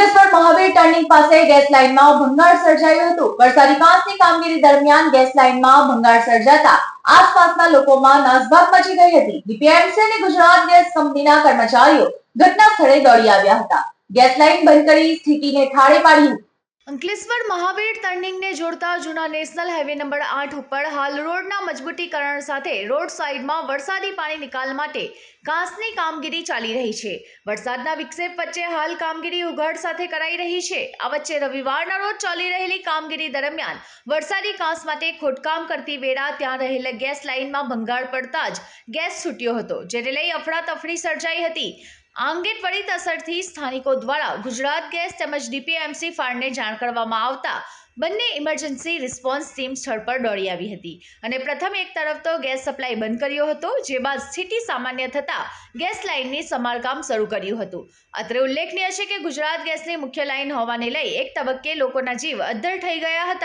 Ankleshwar Mahavir turning પાસે gas લાઇનમાં ભંગાણ સર્જાયું હતું। વરસાદી કાંસની કામગીરી દરમિયાન ગેસ લાઇનમાં ભંગાણ સર્જાતા આસપાસના લોકોમાં નાસભાગ મચી ગઈ હતી। ડીપીએમસી અને ગુજરાત ગેસ કંપનીના કર્મચારીઓ ઘટના સ્થળે દોડી આવ્યા હતા। ગેસ લાઇન બંધ કરી સ્થિતિને થાળે પાડી હતી। અંકલેશ્વર મહાવીર ટર્નિંગને જોડતા જૂના નેશનલ હાઈવે નંબર 8 ઉપર હાલ રોડના મજબૂતીકરણ સાથે રોડ સાઈડમાં વરસાદી પાણી નિકાલ માટે કાંસની કામગીરી ચાલી રહી છે। વરસાદના વિક્ષેપ વચ્ચે હાલ કામગીરી ઉઘાડ સાથે કરાઈ રહી છે। આ વચ્ચે રવિવારના રોજ ચાલી રહેલી કામગીરી દરમિયાન વરસાદી કાંસ માટે ખોદકામ કરતી વેળા ત્યાં રહેલ ગેસ લાઇનમાં ભંગાણ પડતા જ ગેસ છૂટ્યો હતો, જેને લઈ અફડાતફડી સર્જાઈ હતી। આ અંગે ત્વરિત અસરથી સ્થાનિકો દ્વારા ગુજરાત ગેસ તેમજ ડીપીએમસી ફાળને જાણ કરવામાં આવતા બંને ઇમરજન્સી રિસ્પોન્સ ટીમ સ્થળ પર દોડી આવી હતી અને પ્રથમ એક તરફ તો ગેસ સપ્લાય બંધ કર્યો હતો, જે બાદ સ્થિતિ સામાન્ય થતાં ગેસ લાઇનની સમારકામ શરૂ કર્યું હતું। અત્રે ઉલ્લેખનીય છે કે ગુજરાત ગેસની મુખ્ય લાઇન હોવાને લઈ એક તબક્કે લોકોના જીવ અદ્ધર થઈ ગયા હતા।